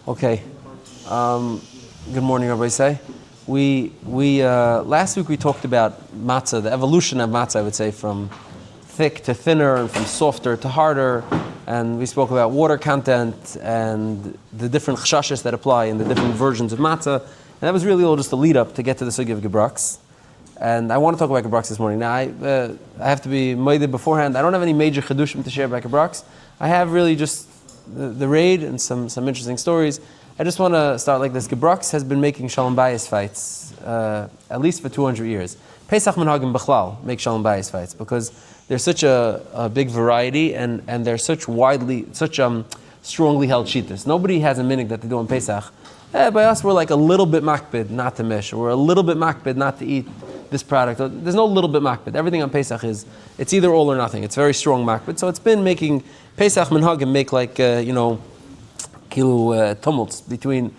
Okay. Good morning, everybody. Say, we last week we talked about matzah, the evolution of matzah. I would say from thick to thinner and from softer to harder, and we spoke about water content and the different chashashos that apply in the different versions of matzah. And that was really all just a lead up to get to the sugya of Gebrochtz. And I want to talk about Gebrochtz this morning. Now I have to be moided beforehand. I don't have any major chedushim to share about Gebrochtz. I have really just the raid and some interesting stories. I just want to start like this. Gebrochtz has been making shalom bayis fights at least for 200 years. Pesach Minhagim Bechlal make shalom bayis fights because there's such a big variety and they're such strongly held shittas. Nobody has a minig that they do on Pesach. By us, we're like a little bit makbid not to mish, or we're a little bit makbid not to eat this product. There's no little bit makbid. Everything on Pesach it's either all or nothing. It's very strong makbid. So it's been making Pesach Minhagim make like tumults between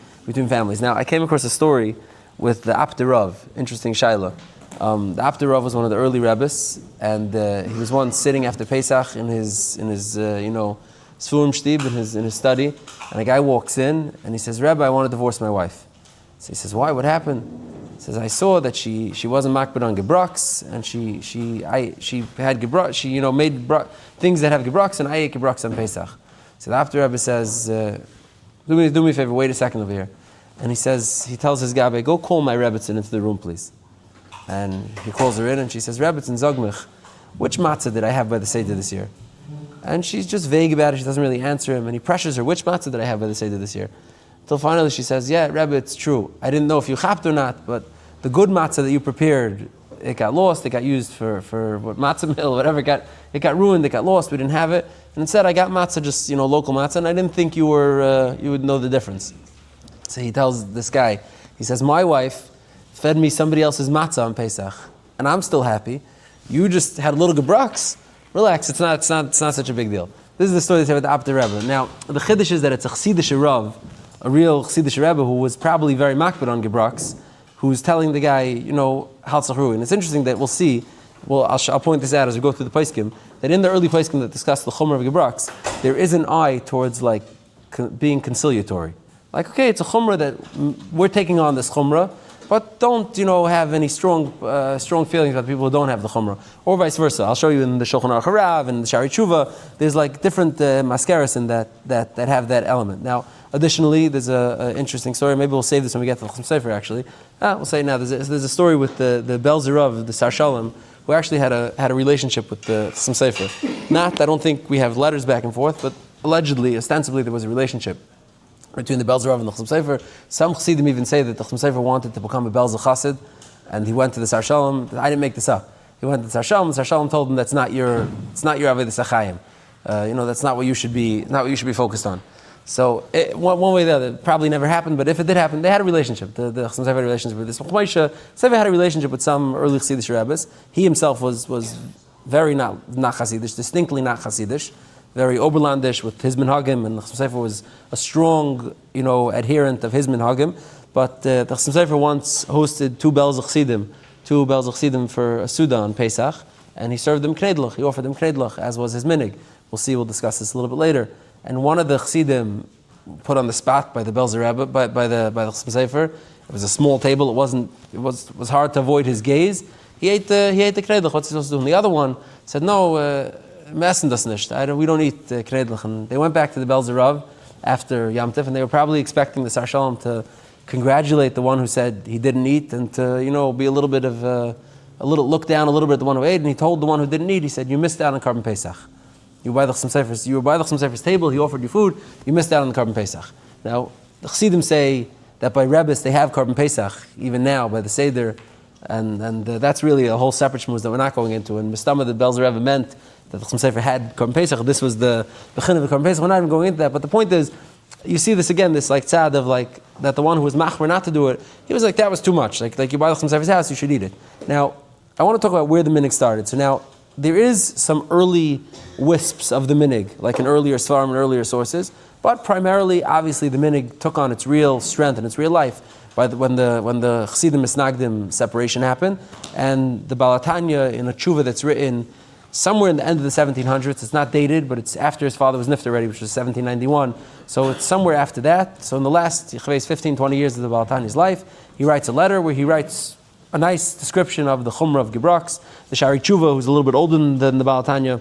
families. Now I came across a story with the Apterav, interesting shaila. The Apterav was one of the early rabbis, and he was once sitting after Pesach in his Sfurim Shtib, in his study, and a guy walks in and he says, "Rabbi, I want to divorce my wife." So he says, "Why? What happened?" He says, "I saw that she wasn't makbid on Gebrochtz, and she had Gebrochtz, she made things that have Gebrochtz, and I ate Gebrochtz on Pesach." So the Apterav says, do me a favor, wait a second over here. And he tells his Gabe, "Go call my Rebbetzin into the room, please." And he calls her in and she says, "Rebbetzin Zogmich, which matzah did I have by the Seder this year?" And she's just vague about it, she doesn't really answer him, and he pressures her, "Which matzah did I have by the Seder this year?" Until finally she says, "Yeah, Rebbe, it's true. I didn't know if you chapped or not, but the good matzah that you prepared, it got lost, it got used for what matzah mill, whatever, it got ruined, it got lost, we didn't have it. And instead I got matzah, just local matzah, and I didn't think you would know the difference." So he tells this guy, he says, "My wife fed me somebody else's matzah on Pesach, and I'm still happy. You just had a little Gebrochtz. Relax, it's not such a big deal." This is the story they say with the Abder Rebbe. Now, the chiddush is that it's a chassidish Rav, a real chassidish Rebbe who was probably very makbid on Gebrochtz, who's telling the guy, Halzach Rui. And it's interesting that we'll see, I'll point this out as we go through the Poskim, that in the early Poskim that discuss the Chumrah of Gebrochtz, there is an eye towards being conciliatory. Like, okay, it's a Chumrah that we're taking on this Chumrah, but don't, have any strong feelings about people who don't have the Chumrah. Or vice versa. I'll show you in the Shulchan Aruch Harav and the Shari Tshuva, there's different mascaras in that have that element. Now, additionally, there's an interesting story. Maybe we'll save this when we get to the Chum Sefer, actually. We'll say now, there's a story with the Bel Zerav, the Sar Shalom, who actually had a relationship with the Chum Sefer. I don't think we have letters back and forth, but allegedly, ostensibly, there was a relationship between the Bel Zerav and the Chum Sefer. Some Chassidim even say that the Chum Sefer wanted to become a Bel Chassid, and he went to the Sar Shalom. I didn't make this up. He went to the Sar Shalom. Sar Shalom told him that's not your Avodas Achayim. That's not what you should be focused on. So one way or the other, it probably never happened. But if it did happen, they had a relationship. The Chum Sefer had a relationship with this. Moshe Sefer had a relationship with some early Chassidish rabbis. He himself was very not Chassidish, distinctly not Chassidish. Very Oberlandish with his minhagim, and the Chum Sefer was a strong, adherent of his minhagim. But the Chum Sefer once hosted two Belz Chassidim for a Suda on Pesach, and he served them knedlach. He offered them knedlach, as was his minig. We'll discuss this a little bit later. And one of the Chassidim put on the spot by the Belz Rebbe, by the Chum Sefer. It was a small table. It was hard to avoid his gaze. He ate the knedlach. What's he supposed to do? And the other one said, "No. Messen das nicht. We don't eat knedlach." And they went back to the Bel Zerav after Yom Tif, and they were probably expecting the Sar Shalom to congratulate the one who said he didn't eat, and to be a little bit of look down a little bit at the one who ate. And he told the one who didn't eat, he said, "You missed out on Korban Pesach. You were by the Chum Sefer's table. He offered you food. You missed out on the Korban Pesach." Now the Chassidim say that by Rebbes they have Korban Pesach even now by the Seder, and that's really a whole separate shmuz that we're not going into. And Mistama the Bel Zerav meant that the Chum Sefer had Korban Pesach. This was the Bechin of the Korban Pesach. We're not even going into that. But the point is, you see this again, this tzad of that the one who was machmer not to do it, he was that was too much. Like you buy the Chum Sefer's house, you should eat it. Now, I want to talk about where the minig started. So now, there is some early wisps of the minig, like in earlier svarim and earlier sources, but primarily, obviously, the minig took on its real strength and its real life when the Chassidim Misnagdim separation happened, and the Balatanya in a tshuva that's written somewhere in the end of the 1700s. It's not dated, but it's after his father was nifter already, which was 1791. So it's somewhere after that. So in the last 15, 20 years of the Baal Tanya's life, he writes a letter where he writes a nice description of the Chumrah of Gebrochtz. The Shari Tshuva, who's a little bit older than the Baal Tanya.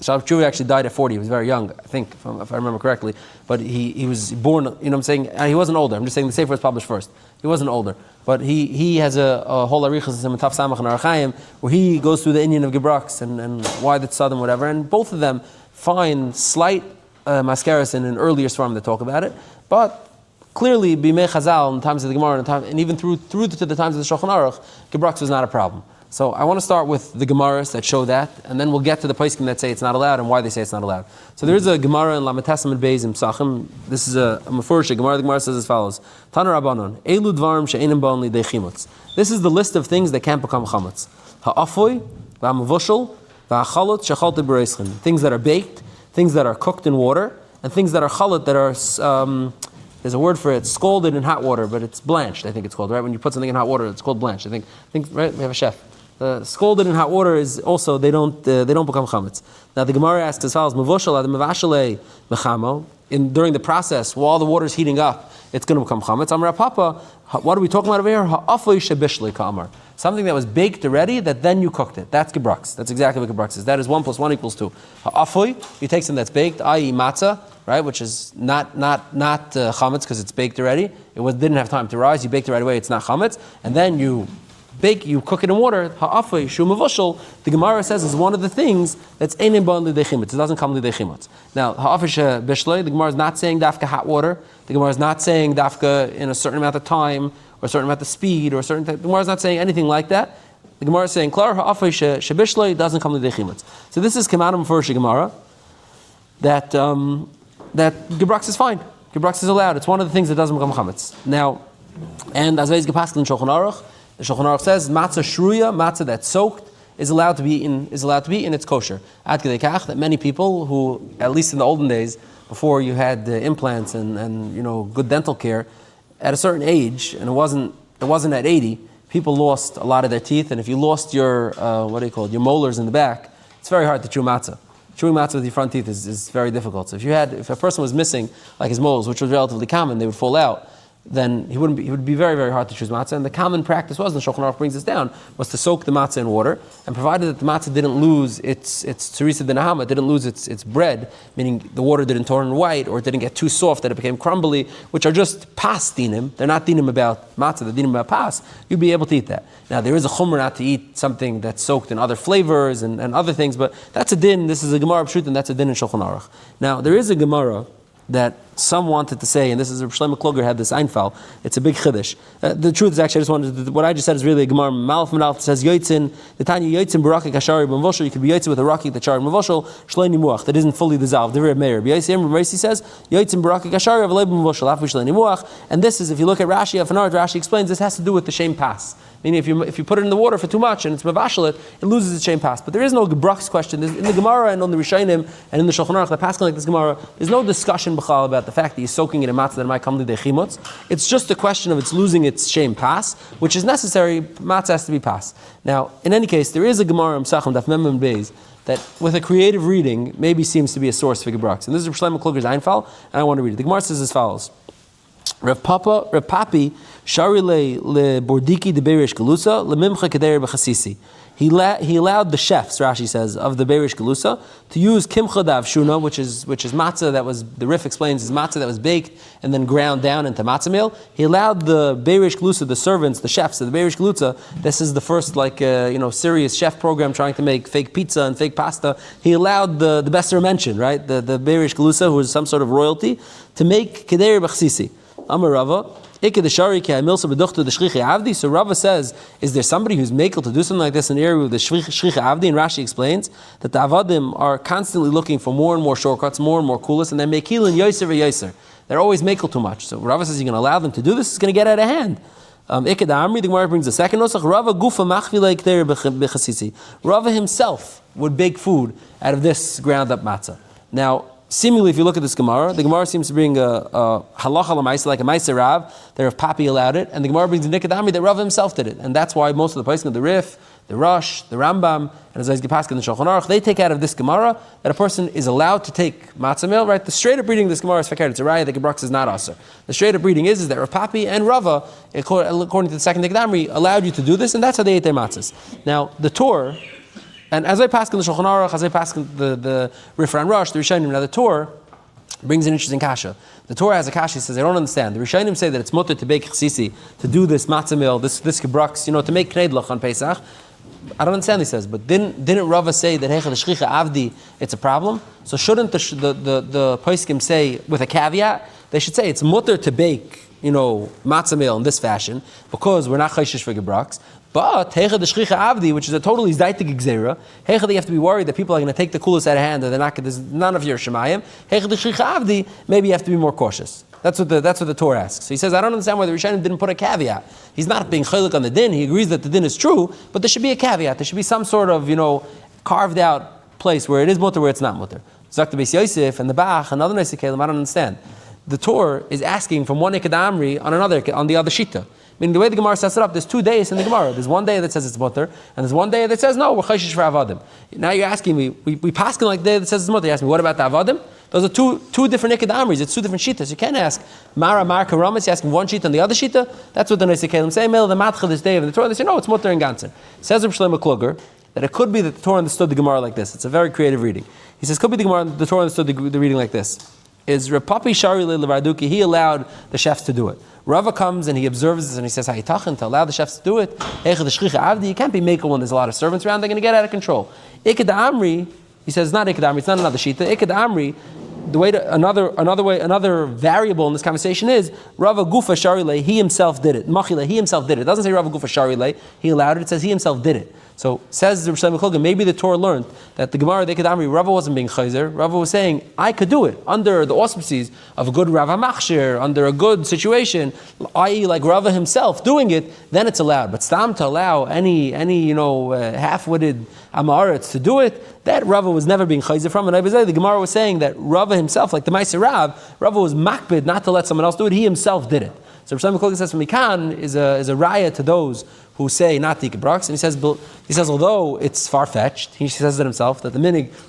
Shari Tshuva actually died at 40. He was very young, I think, if I remember correctly. But he was born, I'm saying, he wasn't older. I'm just saying the Sefer was published first. He wasn't older. But he has a whole arichas in Taf Samach and Archaim where he goes through the Indian of Gebrochtz and why that's southern, whatever. And both of them find slight mascaras in an earlier svarim that talk about it. But clearly, Bimei Chazal, in the times of the Gemara, and even through to the times of the Shulchan Aruch, Gebrochtz was not a problem. So I want to start with the Gemaras that show that, and then we'll get to the poskim that say it's not allowed and why they say it's not allowed. So there is a Gemara in Lametesim and Beis in Pesachim. This is a Mefurish Gemara. The Gemara says as follows: Tana Rabbanon, Elu Dvarim she'enim ba'on lidei chimutz. This is the list of things that can't become chametz. Ha'afoy, va'mavushal, va'achalot shechalta b'reischin. Things that are baked, things that are cooked in water, and things that are chalot that are there's a word for it, scalded in hot water, but it's blanched, I think it's called, right? When you put something in hot water, it's called blanched. I think right? We have a chef. Scalded in hot water is also, they don't become chametz. Now the Gemara asks as follows, Mavoshal ad mevashalei mechamo, during the process, while the water is heating up, it's going to become chametz. Amar Papa, what are we talking about over here? Ha'afoy shebishlei ka'amar. Something that was baked already, that then you cooked it. That's Gebrochtz. That's exactly what Gebrochtz is. That is 1 + 1 = 2. Ha'afoy, you take something that's baked, i.e. matzah, right, which is not chametz because it's baked already. Didn't have time to rise. You baked it right away. It's not chametz, and then you cook it in water. Ha'afoy shu mevushal. The Gemara says is one of the things that's einin ba'on lidei chimutz. It doesn't come lidei chimutz. Now ha'afoy shebishlei. The Gemara is not saying dafka hot water. The Gemara is not saying dafka in a certain amount of time or a certain amount of speed or a certain. The Gemara is not saying anything like that. The Gemara is saying klar ha'afoy shebishlei doesn't come lidei chimutz. So this is Kemanam for Gemara that Gebrochtz is fine. Gebrochtz is allowed. It's one of the things that doesn't become chametz. Now, and as Veis Gepaskel in Shulchan Aruch, the Shulchan Aruch says matzah shruya, matzah that's soaked, is allowed to be eaten. It's kosher. Ad kedei kach that many people who, at least in the olden days, before you had implants and good dental care, at a certain age, and it wasn't at 80, people lost a lot of their teeth, and if you lost your your molars in the back, it's very hard to chew matzah. Chewing matzah with your front teeth is very difficult. So if a person was missing like his molars, which was relatively common, they would fall out, then it would be very, very hard to choose matzah. And the common practice was, and the Shulchan Aruch brings this down, was to soak the matzah in water, and provided that the matzah didn't lose its teresa de nahama, didn't lose its bread, meaning the water didn't turn white, or it didn't get too soft that it became crumbly, which are just pas dinim. They're not dinim about matzah, they're dinim about pas. You'd be able to eat that. Now, there is a chumrah not to eat something that's soaked in other flavors and other things, but that's a din. This is a Gemara Pshut, and that's a din in Shulchan Aruch. Now, there is a Gemara that some wanted to say, and this is Shlomo Kluger had this Einfall. It's a big chiddush. The truth is actually, what I just said is really a Gemara. Malaf Menalef says Yotzin, the Tanya Yotzin Barakik Hashari B'Mavoshel. You could be Yotzin with a rakik that Shari B'Mavoshel Shleini Muach that isn't fully dissolved. The Rebbe Meir. B'Yosem Rashi says Yotzin Barakik Hashari Avlei B'Mavoshel Afu Shleini Muach. And this is, if you look at Rashi Afanard, Rashi explains this has to do with the shem pas. Meaning, if you put it in the water for too much and it's mavashal it loses its shem pas. But there is no Gebrochtz question. In the Gemara and on the Rishonim and in the Shulchan Aruch, the Paskin like this Gemara, there's no discussion b'chal about the fact that you're soaking it in matzah that it might come to the chimutz. It's just a question of it's losing its shem pas, which is necessary. Matzah has to be pas. Now, in any case, there is a Gemara in Pesachim Daf Mem and Beis that, with a creative reading, maybe seems to be a source for Gebrochtz. And this is Shlomo Kluger's Einfall, and I want to read it. The Gemara says as follows: Rav Papi Shari le bordiki de beirish galusa le mimcha keder b'chasisi. He allowed the chefs, Rashi says, of the beirish galusa to use kimcha davshuna, which is matzah that was, the Rif explains, is matzah that was baked and then ground down into matzah meal. He allowed the beirish galusa, the servants, the chefs of the beirish galusa. This is the first serious chef program trying to make fake pizza and fake pasta. He allowed the Besser mention, right, the beirish galusa, who is some sort of royalty, to make keder b'chasisi. Amar Rava. So Rava says, is there somebody who's makel to do something like this in the area with the shricha avdi? And Rashi explains that the avadim are constantly looking for more and more shortcuts, more and more coolest, and they're mekil and yoser v'yoser. They're always makel too much. So Rava says you're going to allow them to do this, it's going to get out of hand. The Gemara brings the second nosach. Rava gufa machvilei k'der b'chasisi. Rava himself would bake food out of this ground up matzah. Now, seemingly, if you look at this Gemara, the Gemara seems to bring a halacha l'maisa, like a ma'aser Rav, that Rav Papi allowed it, and the Gemara brings a nikadami that Rav himself did it, and that's why most of the poskim of the Rif, the Rosh, the Rambam, and as Gepaskin and the Shulchan Aruch, they take out of this Gemara that a person is allowed to take matzah meal, right? The straight up reading of this Gemara is fakir. It's a raya that Gebrochtz is not aser. The straight up reading is that Rav Papi and Rava, according to the second Ekdamri, allowed you to do this, and that's how they ate their matzahs. Now, the Torah, and as I pass in the Shulchan Aruch, as I pass in the Rifra and Rosh, the Rishonim, now the Torah brings an interesting kasha. The Torah has a kasha. He says, I don't understand. The Rishonim say that it's mutter to bake chsisi, to do this matzah meal, this Gebrochtz, to make knedlach on Pesach. I don't understand, he says, but didn't Rava say that heicha d'shchicha avdi, it's a problem? So shouldn't the poskim say with a caveat? They should say it's mutter to bake, matzah meal in this fashion because we're not chayshish for Gebrochtz. But heicha d'shchicha avdi, which is a totally zdaitig gzeira, heicha they have to be worried that people are going to take the kulas out of hand and they're not. There's none of your shemayim. Heicha d'shchicha avdi, maybe you have to be more cautious. That's what the Torah asks. So he says, I don't understand why the Rishonim didn't put a caveat. He's not being chaylik on the din. He agrees that the din is true, but there should be a caveat. There should be some sort of carved out place where it is mutter, where it's not mutter. Zakta Beis Yosef and the Bach and other Nesei Kelim, I don't understand. The Torah is asking from one Ikad Amri on the other Shita. Meaning the way the Gemara sets it up, there's 2 days in the Gemara. There's one day that says it's mutter, and there's one day that says no, we're chayshish for avadim. Now you're asking me, we paskin like the day that says it's mutter. You ask me, what about the avadim? Those are two different Ikad Amris. It's 2 different shitas. You can't ask Mara Karamas. You ask one shita and the other shita. That's what the Nesei Kelim say. Mel the matcha this day of the Torah. They say no, it's mutter and ganzen. Says Reb Shlomo Kluger that it could be that the Torah understood the Gemara like this. It's a very creative reading. He says could be the Torah understood the reading like this. Is Reb Papi Shari Levarduki, he allowed the chefs to do it. Rava comes and he observes this and he says, Hayitachin, to allow the chefs to do it, you can't be maker when there's a lot of servants around, they're going to get out of control. Ikad Amri, he says, not Ikad Amri, it's not another shita. Ikad Amri, another variable in this conversation is Rava Gufa Sharile, he himself did it. Machile, he himself did it. It doesn't say Rava Gufa Sharile, he allowed it, it says he himself did it. So says the Reb Shlomo, maybe the Torah learned that the Gemara the Kedamri, Rava wasn't being chayzer. Rava was saying, I could do it under the auspices of a good Rav HaMachshir, under a good situation, i.e. like Rava himself doing it, then it's allowed. But stam to allow any half-witted Amaretz to do it, that Rava was never being chayzer from. And the Gemara was saying that Rava himself, like the Meiser Rava was makbid not to let someone else do it. He himself did it. So Reb Shlomo says from Mikan is a raya to those who say not the Gebrochtz, and he says although it's far-fetched, he says it himself that the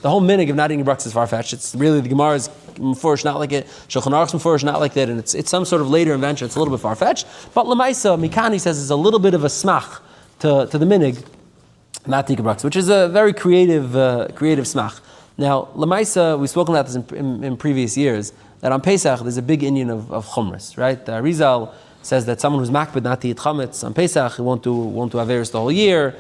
whole minig of not eating Gebrochtz is far-fetched. It's really the Gemara's mefurish not like it, Shulchan Aruch's mefurish not like that, and it's some sort of later invention. It's a little bit far-fetched. But Lamaisa Mikan, he says, is a little bit of a smach to the minig, not the Gebrochtz, which is a very creative smach. Now Lamaisa, we've spoken about this in previous years, that on Pesach there's a big inyan of chumras, right? Rizal says that someone who's makbid not to eat chametz on Pesach, he won't do averis the whole year.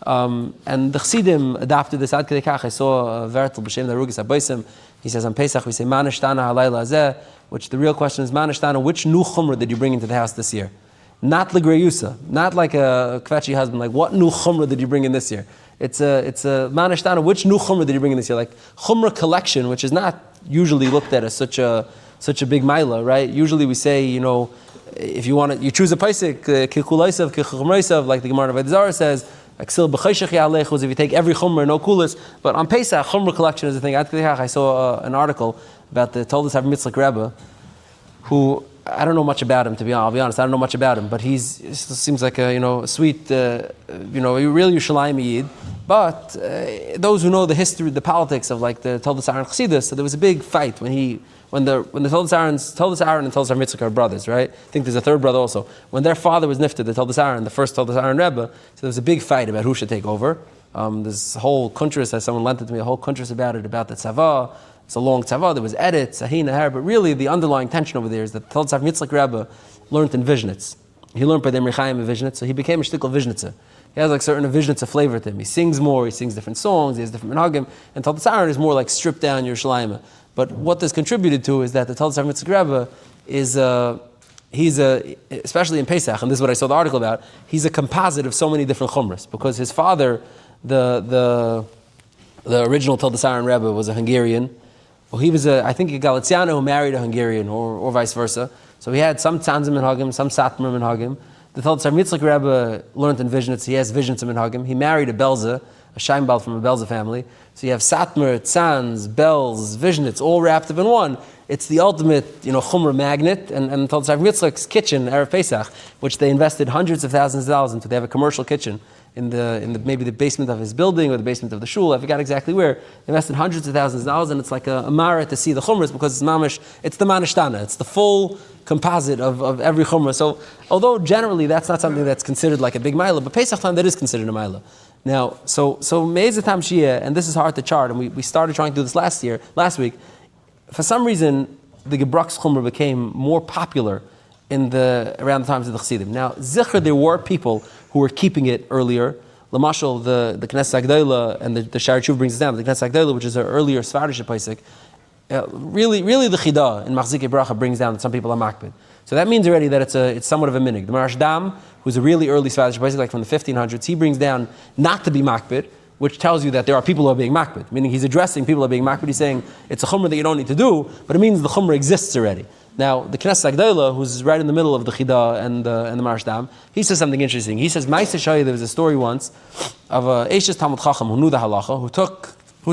And the Chassidim adopted this ad kedei kach. I saw a vertel b'shem Narugis Abaysim. He says on Pesach we say manishtana halayla hazeh, which the real question is manishtana, which new chumrah did you bring into the house this year? Not legreyusa, not like a kvetchy husband. Like what new chumrah did you bring in this year? It's a manishtana. Which new chumrah did you bring in this year? Like chumrah collection, which is not usually looked at as such a big maila, right? Usually we say, if you want to, you choose a paisik, kikulaisav, kichumraisav, like the Gemara of Avodah says, aksil b'chayshach ya'alechus, if you take every chumrah, no kulas. But on Pesach, chumrah collection is the thing. I saw an article about the Toldos HaMitzlach Rebbe, who, I don't know much about him, I'll be honest, I don't know much about him, but he seems like a sweet, really Yerushalayim Yid. But those who know the history, the politics of like the Toldos Aaron Chassidus, so there was a big fight when the Toldos Aaron and Toldos HaMitzlach are brothers, right? I think there's a third brother also. When their father was nifted, the Toldos Aaron, the first Toldos Aaron Rebbe, so there was a big fight about who should take over. This whole kuntras, as someone lent it to me, a whole kuntras about the tzava. It's a long tzava, there was edit, sahin, nahar, but really the underlying tension over there is that the Toldos HaMitzlach Rebbe learned in Vishnitz. He learned by the Rechaim in Vishnitz, so he became a shtickle Vishnitzer. He has like certain Vishnitzer flavor to him. He sings more, he sings different songs, he has different minhagim, and Toldos Aaron is more like stripped down Yerushalayim. But what this contributed to is that the Toldos HaMitzlach Rebbe is especially in Pesach, and this is what I saw the article about, he's a composite of so many different chumras, because his father, the original Toldos Aaron Rebbe, was a Hungarian. Well, he was I think a Galiciano who married a Hungarian, or vice versa. So he had some Tanzim Minhagim, some Satmar Minhagim. The Toldos HaMitzlach Rebbe learned in Vishnitz, he has Vishnitz Minhagim. He married a Belza, a Shaimbal from a Belza family. So you have Satmar, Tzanz, Belz, Vishnitz, all wrapped up in one. It's the ultimate, chumrah magnet, and Toldos HaMitzlach's kitchen, Erev Pesach, which they invested hundreds of thousands of dollars into. They have a commercial kitchen maybe the basement of his building or the basement of the shul. I forgot exactly where. They invested hundreds of thousands of dollars, and it's like a mara to see the chumras because it's mamish. It's the manishtana. It's the full composite of every chumrah. So although generally that's not something that's considered like a big milah, but Pesach time that is considered a milah. Now, so Me'ezatam Shia, and this is hard to chart, and we started trying to do this last week. For some reason, the Gebrochtz chumrah became more popular around the times of the Chassidim. Now, Zichra, there were people who were keeping it earlier. Lamashal, the Knesset Agdola, and the Shari Tshuva brings it down. The Knesset Agdola, which is an earlier Svardish Pesach, really the Chidah in Machzikei Bracha brings down that some people are makbid. So that means already that it's somewhat of a minig. The Marashdam, who's a really early Svardish Pesach, like from the 1500s, he brings down not to be makbid, which tells you that there are people who are being makbid. Meaning he's addressing people who are being makbid. He's saying it's a chumrah that you don't need to do, but it means the chumrah exists already. Now, the Knesset Agdola, who's right in the middle of the Chidah and the Marashdam, he says something interesting. He says, Ma'aseh Shaya, there was a story once of a Eishes Talmud Chacham who knew the halacha, who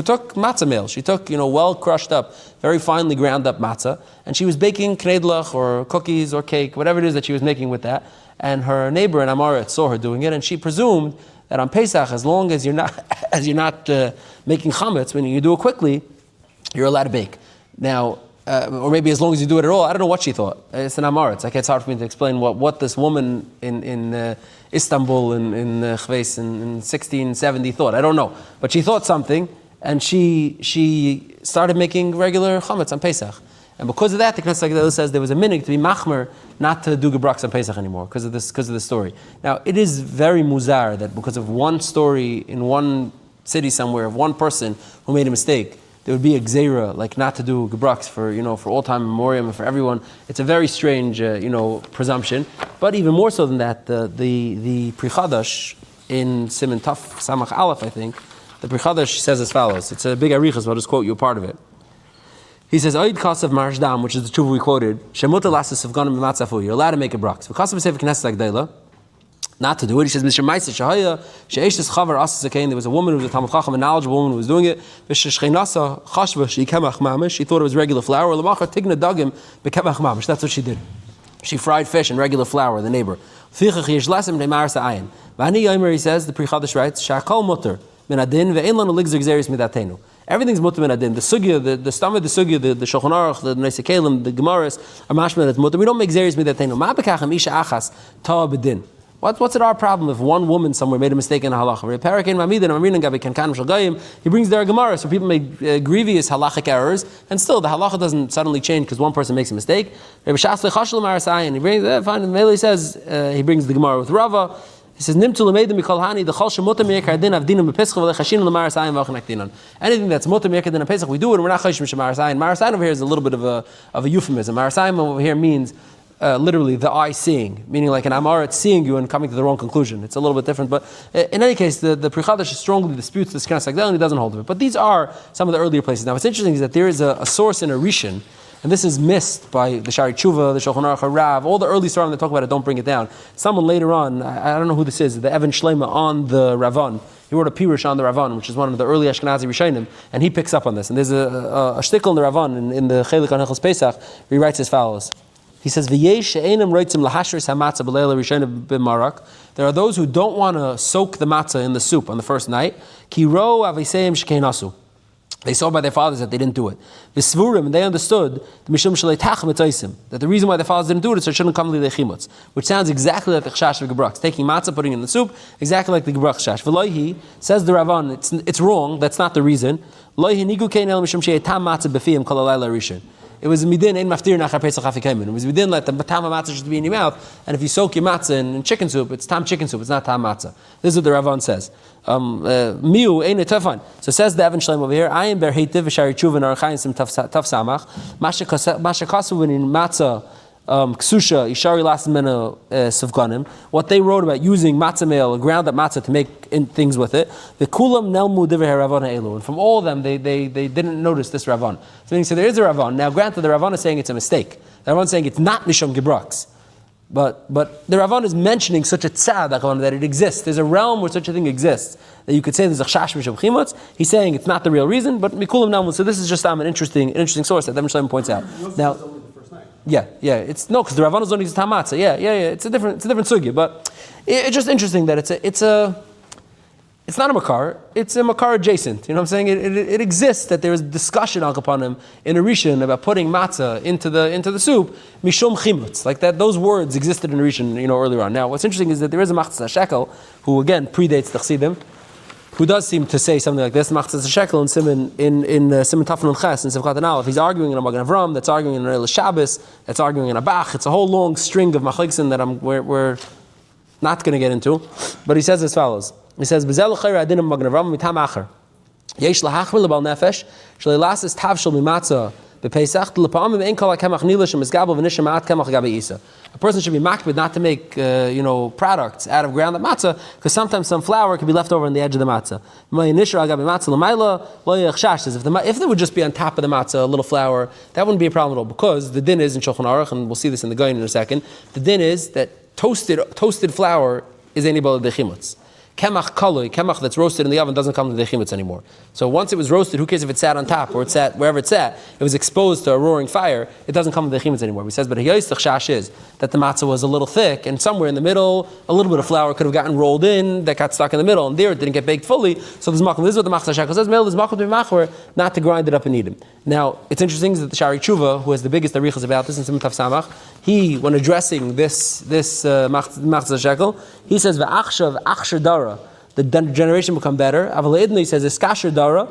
took matzah meal. She took, well crushed up, very finely ground up matzah, and she was baking knedlach or cookies or cake, whatever it is that she was making with that. And her neighbor in Amaret saw her doing it, and she presumed that on Pesach, as long as you're not making chametz, when you do it quickly, you're allowed to bake. Now, or maybe as long as you do it at all. I don't know what she thought. It's an Amaretz. It's hard for me to explain what this woman in Istanbul in Chves in 1670 thought. I don't know. But she thought something, and she started making regular chametz on Pesach. And because of that, the Knesset Agdola says there was a minig to be machmer not to do Gebrochtz on Pesach anymore because of this story. Now, it is very muzar that because of one story in one city somewhere of one person who made a mistake, there would be a gzeira, like not to do Gebrochtz for all time memoriam and for everyone. It's a very strange, presumption. But even more so than that, the Pri Chadash in Siman Taf Samach Aleph, I think, the Pri Chadash says as follows. It's a big arichas, but I'll just quote you a part of it. He says, Oid Kasav Marashdam, which is the tshuva we quoted, Shemuta Lasas of Ganim B'matzafu, you're allowed to make a Gebrochtz. V'kasav B'sefer Knesset Agdola, not to do it. He says, Mr. Ma'aseh Shahaya, She'eshes Chavar Asas Akain, there was a woman who was a Talmud Chacham, a knowledgeable woman who was doing it. V'sheshchenasa Chashva She'ikemach Mamish, she thought it was regular flour. L'macha Tigna Dagim B'kemach Mamish, that's what she did. She fried fish in regular flour, the neighbor. V'chichach Yesh Lasem Ne'maras Ha'ayin. V'ani Yomer, he says, the Pri Chadash writes, Sha'akol Mutter, Min Adin, Ve'en Lanu Ligzer Gzeris Midatenu. Everything's mutter min adin. The sugya, the stomach, the sugya, the Shulchan Aruch, the Neisei Kelim, the Gemaras are mashma that's mutter. We don't make zeris midatenu. Ma bekachem isha achas ta bedin. What's it our problem if one woman somewhere made a mistake in a halacha? He brings their Gemara, so people make grievous halachic errors, and still the halacha doesn't suddenly change because one person makes a mistake. He brings, fine, the says, he brings the Gemara with Rava. He says, "Nimtu lemedim mikol hani the chol shemutam miyekar din avdinam bepesach v'lechashin l'maras ayin v'achnakdinan." Anything that's mutam miyekar din Pesach, we do it, and we're not chayshim shemaras ayin. Maras ayin over here is a little bit of a euphemism. Maras ayin over here means literally the eye seeing, meaning like an amaret seeing you and coming to the wrong conclusion. It's a little bit different, but in any case, the Pri Chadash strongly disputes this Knesset Agdola and he doesn't hold of it. But these are some of the earlier places. Now, what's interesting is that there is a source in a Rishon. And this is missed by the Shari Tshuva, the Shulchan Aruch, Rav, all the early Svarim that talk about it, don't bring it down. Someone later on, I don't know who this is, the Evan Shleima on the Ravan. He wrote a Pirush on the Ravan, which is one of the early Ashkenazi Rishonim, and he picks up on this. And there's a shtickle in the Ravan, in the Chelik on Hilchos Pesach, where he writes as follows. He says, V'yesh she'enim roitzim lahashris hamatzah b'leila rishonim b'marak. There are those who don't want to soak the matzah in the soup on the first night. Ki ro aviseim shekein asu. They saw by their fathers that they didn't do it. V'svurim, and they understood that the reason why their fathers didn't do it is so it shouldn't come to the chimutz, which sounds exactly like the chash of Gebrochtz, taking matzah, putting it in the soup, exactly like the Gebrochtz chash. V'loihi, says the Ravan, it's wrong, that's not the reason. Loihi nigu kein el mishum she'etam matzah b'fiyim kol halayla rishon. It was midin ein maftir nachar Pesach afikemen. It was midin let the tam matzah should be in your mouth, and if you soak your matzah in chicken soup, it's tam chicken soup, it's not tam matzah. This is what the Ravan says. Miu ein etafan. So says the Evan Shleim over here. I am ber heitiv v'shari tshuva n'arachayim sim taf samach. Mashakasu in matzah ksusha ishari last mena sufganim. What they wrote about using matzah meal, ground up matzah to make things with it. The kulam nelmu divrei Ravan elu. And from all of them, they didn't notice this Ravan. So he said there is a Ravan. Now, granted, the Ravan is saying it's a mistake. The Ravan is saying it's not mishum Gebrochtz. But the Ravan is mentioning such a tzad that it exists. There's a realm where such a thing exists that you could say there's a chash mishum chimutz. He's saying it's not the real reason, but mikulam nelmu. So this is just an interesting source that Evan Shleim points out. Now. Yeah. It's no, because the Ravanos don't use tamatza. Yeah. It's a different sugya, but it's just interesting that it's a it's not a makar, it's a makar adjacent. You know what I'm saying? It exists that there is discussion upon him in a Rishon about putting matzah into the soup, mishum chimutz. Like that, those words existed in a Rishon, earlier on. Now, what's interesting is that there is a Machzas shekel who again predates the Chassidim, who does seem to say something like this. Machzas shekel in Siman Siman Tafan and Ches in Sivchat and Aleph. He's arguing in a Magen Avram, that's arguing in a Shabbos, that's arguing in a Bach. It's a whole long string of machlokes that we're not going to get into. But he says as follows. He says, "B'zel l'chayra adinim Magen Avram mitam acher. Yesh lahachmir lebal nefesh shalei lasis tavshel mimatzah b'Pesach l'pa'amim ein kol hakemach nila shemizgabel v'nishim ma'at kemach gabe isa." A person should be makbid not to make products out of ground matzah, because sometimes some flour can be left over on the edge of the matzah. Says if there would just be on top of the matzah a little flour, that wouldn't be a problem at all, because the din is in Shulchan Aruch, and we'll see this in the Gaon in a second. The din is that toasted flour is anybody the chimutz. Kemach kalui, kemach that's roasted in the oven doesn't come to the chimutz anymore. So once it was roasted, who cares if it sat on top or it sat wherever it sat? It was exposed to a roaring fire. It doesn't come to the chimutz anymore. He says, but hayoistach shash is that the matzah was a little thick, and somewhere in the middle, a little bit of flour could have gotten rolled in that got stuck in the middle, and there it didn't get baked fully. So there's makom. This is what the Machzas shekel says. There's makom to be machmer, not to grind it up and eat it. Now it's interesting that the Shari Tshuva, who has the biggest arichas about this in Siman Taf Samach, he, when addressing this Machzas shekel, he says v'achshav achshar dara. The generation become better. Aval he says, "Eskasher dara,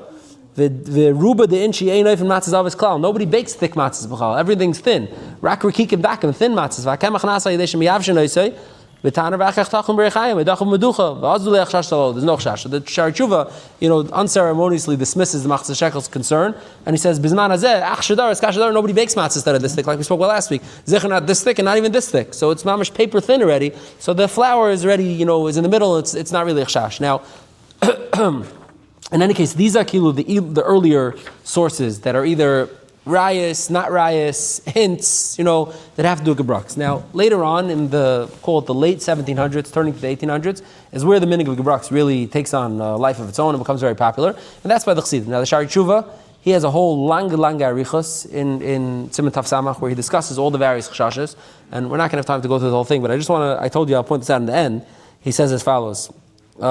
v'ruba de inchi ein oifen matzahs avis klal." Nobody bakes thick matzahs b'chal. Everything's thin. Rak rikikim dakim, thin matzahs. V'akemach nasa yidei shemiyavshin oisei. V'taner v'achach tachum b'rechayim. V'dachum meducha. V'azu le'ach shash talo. There's no chash. So the Shari Tshuva, unceremoniously dismisses the Machzas shekel's concern, and he says, "Bizman hazeh, achshar dara, eskasher dara." Nobody bakes matzahs that are this thick, like we spoke about last week. Zechar not this thick, and not even this thick. So it's mamish paper thin already. So the flour is already, is in the middle. It's not really a chash. Now, in any case, these are the earlier sources that are either rayas, not rayas, hints, that have to do with Gebrochtz. Now, later on in the late 1700s, turning to the 1800s, is where the meaning of Gebrochtz really takes on a life of its own and becomes very popular. And that's by the Chassidim. Now, the Shari Tshuva, he has a whole lang arichos in Siman Taf Samach where he discusses all the various chashashas. And we're not going to have time to go through the whole thing, but I told you I'll point this out in the end. He says as follows. He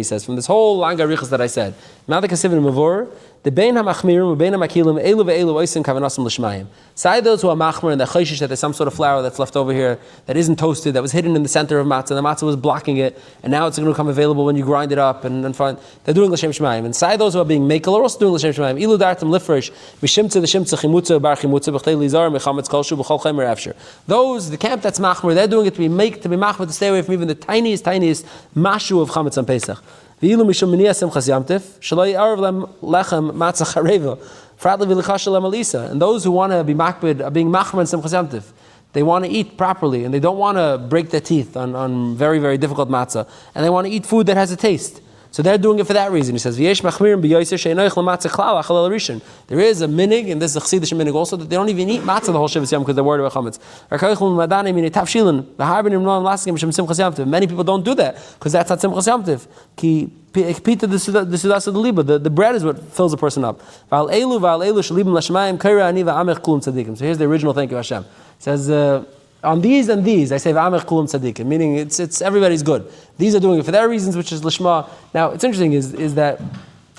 says, from this whole lang arichos that I said, the bein hamachmirim, bein hamakilim, elu ve'elu oisim kavanasim l'shmayim. Side those who are machmir and the chayshish that there's some sort of flour that's left over here that isn't toasted, that was hidden in the center of matzah, the matzah was blocking it, and now it's going to become available when you grind it up and fine. They're doing l'shem shmayim. And side those who are being makel are also doing l'shem shmayim. Ilu dartam lifresh mishimtza the shimtza chimutza bar chimutza b'chtei lizar mechametz kolshu b'chol chemer afshir. Those, the camp that's machmir, they're doing it to be machmir, to stay away from even the tiniest mashu of chametz on Pesach. Those who want to be makbid, being machmer and simchas yamtiv, they want to eat properly and they don't want to break their teeth on very, very difficult matzah, and they want to eat food that has a taste. So they're doing it for that reason. He says, there is a minig, and this is a chassidish minig also, that they don't even eat matzah the whole Shivas Yom because they're worried about chametz. Many people don't do that because that's not simchas yamtiv. The bread is what fills a person up. So here's the original thank you Hashem. It says, on these and these, I say v'amech kulam tzadikim, meaning it's everybody's good. These are doing it for their reasons, which is lishma. Now, what's interesting is that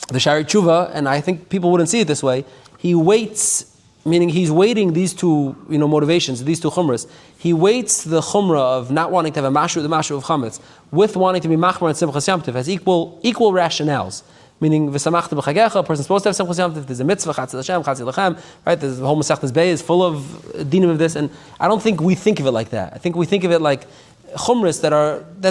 the Shari Tshuva, and I think people wouldn't see it this way, he waits, meaning he's weighting these two, motivations, these two chumras. He weights the chumra of not wanting to have the mashu of chametz with wanting to be machmer and simchas yamtiv as equal rationales. Meaning, v'samachta b'chagecha, a person's supposed to have simchas yamtiv. There's a mitzvah, chatzil Hashem, chatzil lechem, right? There's the whole Masechtas Bay is full of dinim of this, and I don't think we think of it like that. I think we think of it like chumras that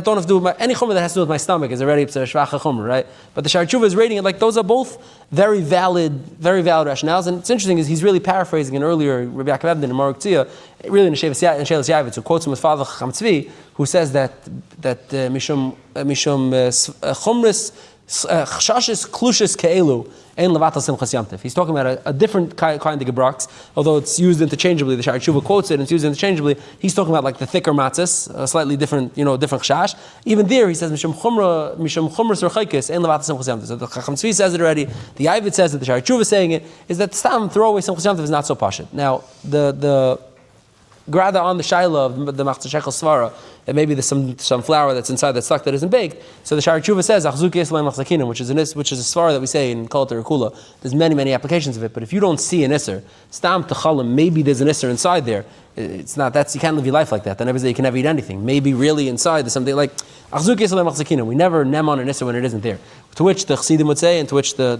don't have to do with any chumra that has to do with my stomach is already shvacha chumra, right? But the Shari Tshuva is rating it like those are both very valid rationales. And it's interesting is he's really paraphrasing an earlier Rabbi Yaakov Ebden in Maruk Tzia, really in Shelas Yavitz, who quotes him with Father Chacham Tzvi, who says that mishum chumras chashis klushis ke'elu ein levatal simchas yamtiv. He's talking about a different kind of Gebrochtz, although it's used interchangeably. The Shari Tshuva quotes it and it's used interchangeably. He's talking about like the thicker matzahs, a slightly different chash. Even there he says mishum chumras rechaikis ein levatal simchas yamtiv. So the Chacham Tzvi says it already. The Yavit says it. The Shari Tshuva is saying it. Is that stam throwaway simchas yamtiv is not so pashut. Now the Grada on the Shaila of the Machzas shekel Svara that maybe there's some flour that's inside that's stuck that isn't baked. So the Shari Tshuva says, which is a svara that we say in Kol Kula. There's many applications of it, but if you don't see an isser, stam techalim, maybe there's an isser inside there. It's not, you can't live your life like that. Then every day you can never eat anything. Maybe really inside there's something like, we never nem on an isser when it isn't there. To which the Chassidim would say, and to which the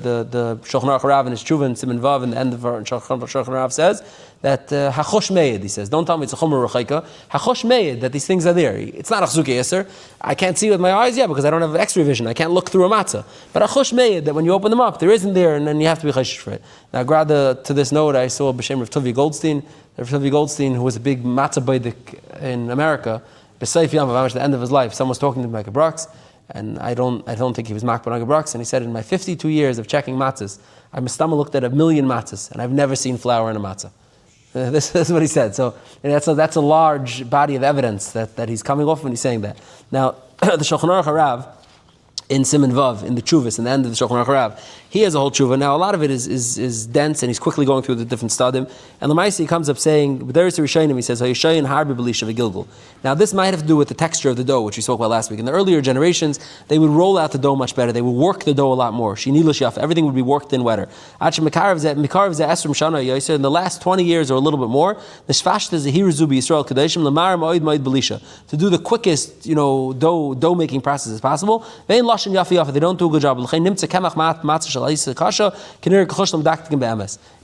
Shulchan Aruch Rav and his Tshuva and Siman Vav and the end of Shulchan Rav says, that hachosh meid, he says, don't tell me it's a chomer rechaika, hachosh meid, that these things are there. It's not achzuke yeser. I can't see with my eyes yet because I don't have X-ray vision. I can't look through a matzah. But hachosh meid, that when you open them up, there isn't there, and then you have to be chayshish for it. Now, to this note, I saw B'Shem Rav Tuvi Goldstein, who was a big matzah baidik in America, B'Seif Yom, at the end of his life, someone was talking to him like Gebrochtz, and I don't think he was makbar on Gebrochtz, and he said, in my 52 years of checking matzahs, I've looked at 1,000,000 matzahs, and I've never seen flour in a matzah. This is what he said. So that's a large body of evidence that he's coming off when he's saying that. Now, the Shulchan Aruch Harav, in Siman Vav, in the Chuvas, in the end of the Shulchan Aruch Harav, he has a whole tshuva. Now, a lot of it is dense, and he's quickly going through the different stadim. And Lamaisi, he comes up saying, there is a Rishonim, he says, Hayishayin harbi b'lisha v'gilgul. Now, this might have to do with the texture of the dough, which we spoke about last week. In the earlier generations, they would roll out the dough much better. They would work the dough a lot more. Shinilish yaf, everything would be worked in wetter. In the last 20 years or a little bit more, the shvashta zehir zubi Yisrael kadeshim lamar ma'od ma'od b'lisha, to do the quickest, dough making process as possible. They don't do a good job. He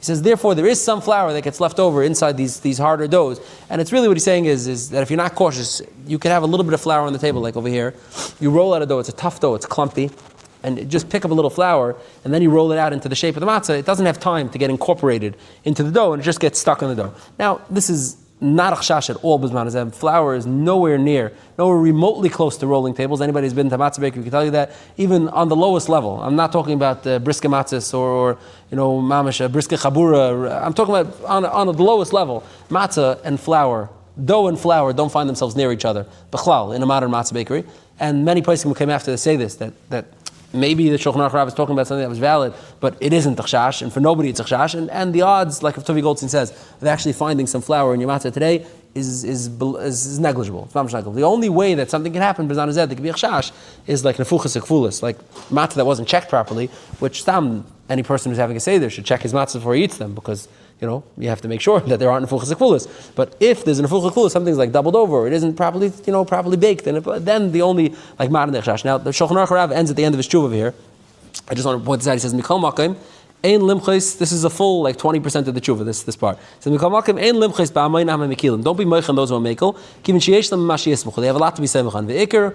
says, therefore, there is some flour that gets left over inside these harder doughs. And it's really what he's saying is that if you're not cautious, you can have a little bit of flour on the table, like over here. You roll out a dough, it's a tough dough, it's clumpy. And just pick up a little flour, and then you roll it out into the shape of the matzah. It doesn't have time to get incorporated into the dough, and it just gets stuck in the dough. Now, this is not a chash at all, B'zman. Flour is nowhere remotely close to rolling tables. Anybody who's been to matzah bakery can tell you that, even on the lowest level. I'm not talking about briska matzahs or mamash, briska chabura. I'm talking about on the lowest level. Matzah and flour, dough and flour don't find themselves near each other, b'chlal, in a modern matzah bakery. And many places who came after to say this, that maybe the Shulchan Aruch Rav is talking about something that was valid, but it isn't a chash, and for nobody it's a chash. And the odds, like Tuvi Goldstein says, of actually finding some flour in your matzah today is negligible. It's not much negligible. The only way that something can happen, B'zan Azed, that could be a chash, is like nefuchas ekfulas, like matzah that wasn't checked properly, which any person who's having a seder should check his matzah before he eats them, because you have to make sure that there aren't nefuchas ekfulas. But if there's a nefuchas ekfulas, something's like doubled over, or it isn't properly baked, then the only like matzah chash. Now the Shulchan Aruch Rav ends at the end of his tshuva over here. I just want to point this out. He says, Mikol Makim, Ein limchis, this is a full 20% of the tshuva, this part. So Mikol Makim, Ein limchis ba'amayin ha'mekilim. Don't be moich on those who are mekel. Kivin sheyesh them mashi yismuchu. They have a lot to be semach on. Ve'ikr,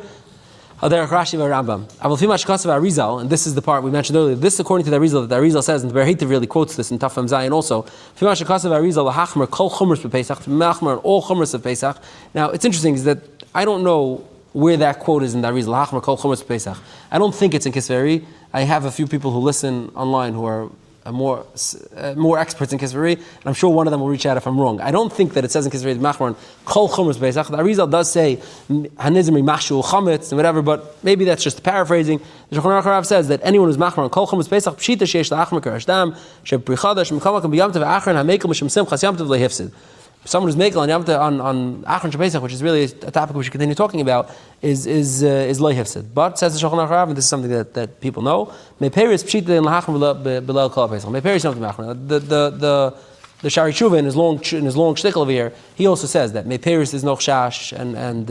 Haderech Rashi v'Rambam. Aval fi mashkas v'Arizal, and this is the part we mentioned earlier. This, according to the Arizal, that the Arizal says, and the Berhita really quotes this in Tafam Zayin also. Fi mashkas v'Arizal, l'hachmer kol chumras b'Pesach, machmer all chumras of Pesach. Now, it's interesting is that I don't know where that quote is in the Arizal, l'hachmer kol chumras b'Pesach. I don't think it's in Kisveri. I have a few people who listen online who are more experts in Kisveri, and I'm sure one of them will reach out if I'm wrong. I don't think that it says in Kisveri Machmar Kol Chumras Pesach. The Arizal does say Hanizmi Mashu Chametz and whatever, but maybe that's just paraphrasing. The Shulchan Aruch Rav says that anyone who's Machmar Kol Chumras Pesach Pshita Sheish LaAchmer Karashdam Sheprichadash Mikamak and B'Yamtav Achron HaMekel Mishim Simchas Yamtav LeHifsid. Someone who's making on Achron Pesach, which is really a topic we should continue talking about, is loy hefsid. But says the Shulchan Aruch Rav, and this is something that people know. Meperis pshita in lahachron below kol pesach. Meperis not machron. The Shari Tshuva in his long shtickle over here, he also says that meperis is no chash, and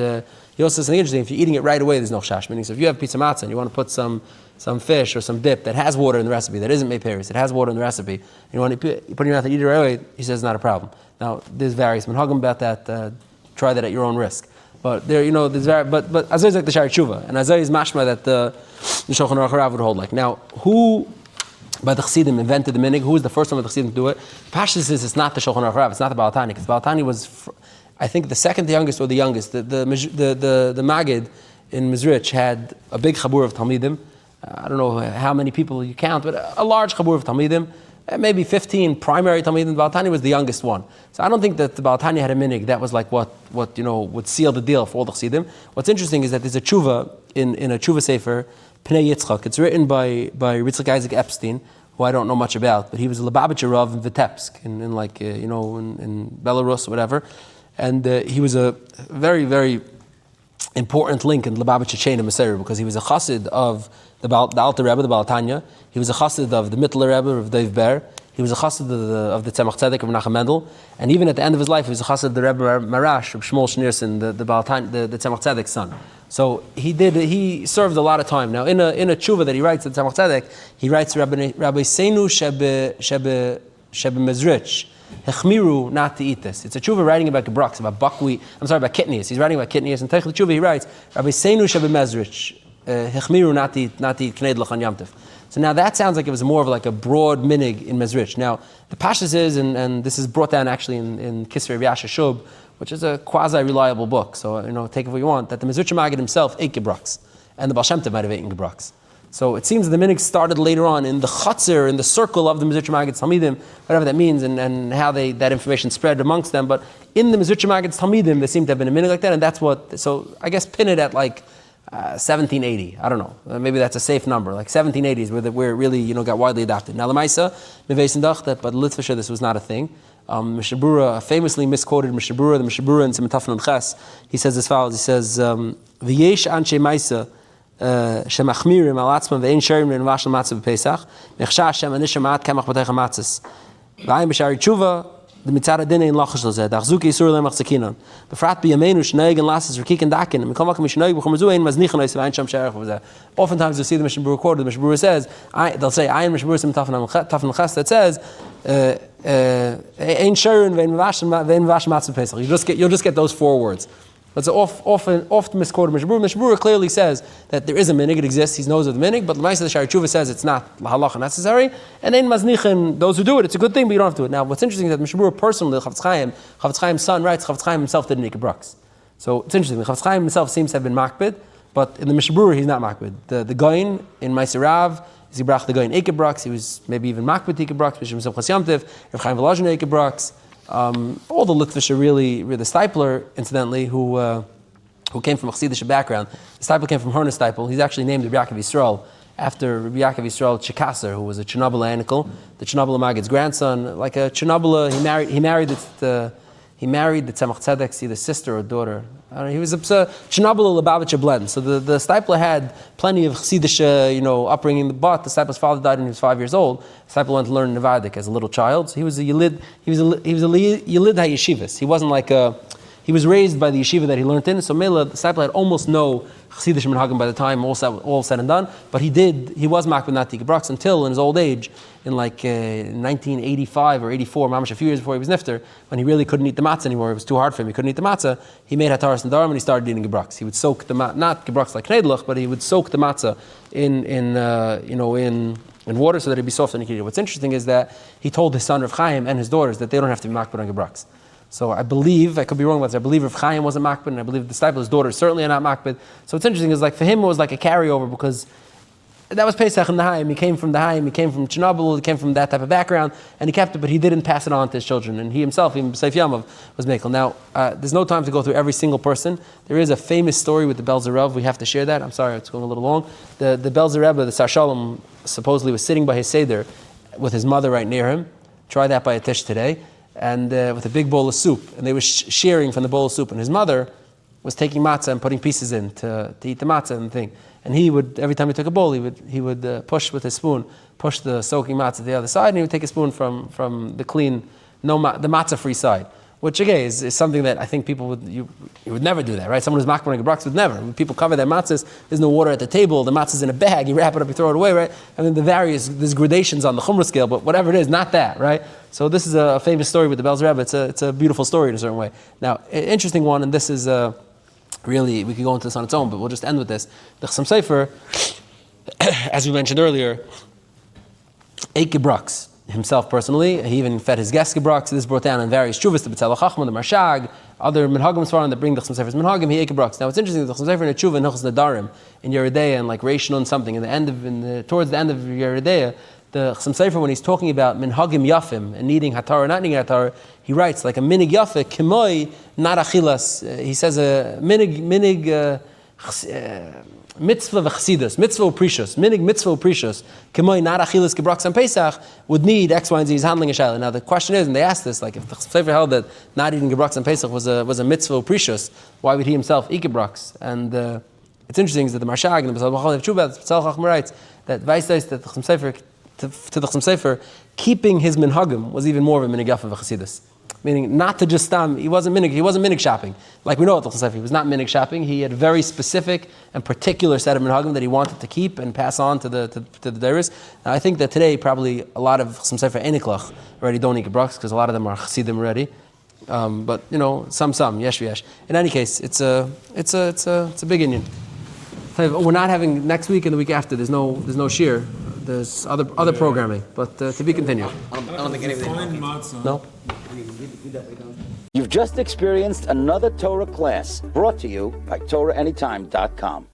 he also says something interesting. If you're eating it right away, there's no chash. Meaning, so if you have pizza matzah and you want to put some fish or some dip that has water in the recipe, that isn't meperis, it has water in the recipe, and you want to put it in your mouth and eat it right away, he says it's not a problem. Now, there's various minhagim about that. Try that at your own risk. But there's but Azay is like the Shari Tshuva, and Azay is mashma that the Shulchan Aruch Rav would hold like. Now, who by the Chassidim invented the minig? Who was the first one by the Chassidim to do it? Pashtus is it's not the Shulchan Aruch Rav. It's not the Baal Tani, because Baal Tani was, I think, the second youngest or the youngest. The Magid in Mizrich had a big chabur of Talmidim. I don't know how many people you count, but a large chabur of Talmidim. Maybe 15 primary Talmidim. Baal Tani was the youngest one. So I don't think that the Baal Tani had a minig. That was like what would seal the deal for all the Chassidim. What's interesting is that there's a tshuva in a tshuva sefer, Pnei Yitzchak. It's written by Ritzchak Isaac Epstein, who I don't know much about, but he was a Lubavitcher Rav in Vitebsk, in Belarus or whatever. And he was a very, very important link in Lubavitcher chain of Messiah because he was a chassid of the Alter Rebbe, the Baal Tanya. He was a chassid of the Mittler Rebbe of Dov Ber. He was a chassid of the Tzemach Tzedek of Menachem Mendel, and even at the end of his life, he was a chassid of the Rebbe Marash of Shmuel Schneerson, the Baal Tanya, the Tzemach Tzedek's son. So he served a lot of time. Now in a tshuva that he writes at Tzemach Tzedek, he writes Rabbi Seinu Shebe Mezrich. Hechmiru not to eat this. It's a tshuva writing about Gebrochtz, about buckwheat. about kidneys. He's writing about kidneys, and Teichel tshuva he writes Rabbi Seinu Shebe Mezrich. Hechmiru not to eat kned lachan yamtiv. So now that sounds like it was more of like a broad minig in Mezrich. Now the pashtus is, and this is brought down actually in Kisrei Yasha Shub, which is a quasi-reliable book. So take it what you want. That the Mezritcher Maggid himself ate Gebrochtz, and the Baal Shem Tov might have eaten Gebrochtz. So it seems the minig started later on in the chutzir, in the circle of the Mezritcher Maggid's Talmidim, whatever that means, and how that information spread amongst them. But in the Mezritcher Maggid's Talmidim, there seemed to have been a minig like that, and that's what. So I guess pin it at like 1780. I don't know. Maybe that's a safe number. Like 1780 is where it really got widely adopted. Now the Maisa Mevesendach that, but Litvisha this was not a thing. Mishabura famously misquoted Mishabura, the Mishabura in Simatafan and Ches. He says as follows. He says, "V'yesh anshe Maisa shemachmirim al atzman ve'ein sharim le'nvashal matzah b'Pesach mechsha Hashem anisha ma'at kamach b'teicha matzahs v'ayim b'shari tshuva the mitzad adinei in lachash lozeh dachzuki yisur le'mach tzakinan b'frat b'yameinu shnayig and lasses r'kik and dakin and mikol makam shnayig b'chum zu ein maznichan ois v'ayin sham sharech v'zeh." Oftentimes you'll see the Mishabura quoted. The Mishabura says, they'll say, "Ayin Mishabura Simatafan and Ches," that says, "Ein sharon ve'en vash matzah Pesach." You'll just get those 4 words. That's often misquoted. Mishabura clearly says that there is a minig, it exists. He knows of the minig, but the Ma'aseh the Shari Tshuva says it's not halacha necessary. And in maznichin, those who do it, it's a good thing, but you don't have to do it. Now, what's interesting is that Mishabura personally, Chavetz Chaim's son writes, Chavetz Chaim himself didn't eat Gebrochtz. So it's interesting. Chavetz Chaim himself seems to have been makbid, but in the Mishabura he's not makbid. The Goyin in Ma'aseh Rav, Zibrach the Goyin ate Gebrochtz. He was maybe even makbid to Gebrochtz, Mishum Simchas Yamtiv, Rav Chaim Volozhin ate Gebrochtz. All the Litvish are really the Stipler, incidentally, who came from a Chassidish background. The Stipler came from Herner Stipler. He's actually named Rabbi Yaakov Yisrael after Rabbi Yaakov Yisrael Chikasser, who was a Chernobyl Anikel, the Chernobyl Maggid's grandson. Like a Chernobyl, he married the Tzemach Tzedek's either sister or daughter. I don't know, he was a Chernobyl Lubavitcher blend. So the Stipler had plenty of Chassidish, upbringing. But the Stipler's father died when he was 5 years old. The Stipler went to learn Nevadik as a little child. So he was a Yelid. He was a Yelid HaYeshivas. He wasn't like he was raised by the yeshiva that he learned in. So Mela, the Stipler had almost no Chassidish Minhagim by the time all said and done. But he was makbid not to Gebrochtz until in his old age, in 1985 or 84, mamash a few years before he was nifter, when he really couldn't eat the matzah anymore. It was too hard for him. He couldn't eat the matzah. He made hataras and darim and he started eating Gebrochtz. He would soak the not Gebrochtz like knedlach, but he would soak the matzah in water so that it'd be soft and he could eat it. What's interesting is that he told his son Rav Chaim and his daughters that they don't have to be makbid on Gebrochtz. So I believe, I could be wrong about this, I believe Rav Chaim wasn't makbid, and I believe the Stipler's daughters certainly are not makbid. So what's interesting is for him it was like a carryover because that was Pesach in the Haim. He came from the Haim, he came from Chernobyl, he came from that type of background, and he kept it, but he didn't pass it on to his children. And he himself, even B'Seif Yamav, was Mekel. Now, there's no time to go through every single person. There is a famous story with the Belzer Rebbe. We have to share that. I'm sorry, it's going a little long. The Belzer Rebbe, the Sar Shalom, supposedly was sitting by his Seder with his mother right near him. Try that by a tish today. And with a big bowl of soup, and they were sharing from the bowl of soup, and his mother was taking matzah and putting pieces in to eat the matzah and thing. And he would, every time he took a bowl, he would push with his spoon, push the soaking matzah to the other side, and he would take a spoon from the clean, the matzah-free side. Which again is something that I think people you would never do that, right? Someone who's makbid on Gebrochtz would never. When people cover their matzahs, there's no water at the table, the matzah's in a bag, you wrap it up, you throw it away, right? I mean, there's gradations on the chumrah scale, but whatever it is, not that, right? So this is a famous story with the Belzer Rebbe. It's a beautiful story in a certain way. Now, interesting one, and this is really, we could go into this on its own, but we'll just end with this. The Chassam Sofer, as we mentioned earlier, ate Gebrochtz. Himself personally, he even fed his guest Gebrochtz. This is brought down in various chuvas, the B'Tzalel Chachma, the Marshag, other Minhagim Svarim that bring the Chassam Sofer's Minhagim, he ate Gebrochtz. Now, what's interesting is the Chassam Sofer in a chuva in Hilchos Nadarim in Yeridea and like Reish Nun something towards the end of Yeridea, the Chassam Sofer, when he's talking about Minhagim Yafim and needing Hatar or not needing Hatar, he writes like a minig Yafeh Kimoi not achilas. He says a minig mitzvah v'chsidus, mitzvah u'prishus, minig mitzvah u'prishus, k'moi not achilas gebrochtz on Pesach, would need X, Y, and Z. He's handling a shayla. Now the question is, and they asked this, like if the Sefer held that not eating gebrochtz on Pesach was a mitzvah u'prishus, why would he himself eat gebrochtz? And it's interesting is that the Marshag and the Pesach B'chol of Tshuva, the Pesach Chacham writes that Vaisais that the Chacham Sefer to the Chacham Sefer, keeping his minhagim was even more of a minig yafa v'chsidus. Meaning not to just he wasn't minig shopping. Like we know at the Chacham Sefer, he was not minig shopping. He had a very specific and particular set of minhagim that he wanted to keep and pass on to the dairis. Now I think that today probably a lot of Chacham Sefer eniklach already don't eat gebrochtz because a lot of them are chassidim already. But some yesh. In any case, it's a big Indian. We're not having next week and the week after. There's no shir. There's other programming, but to be continued. I don't think anything. No. You've just experienced another Torah class brought to you by TorahAnytime.com.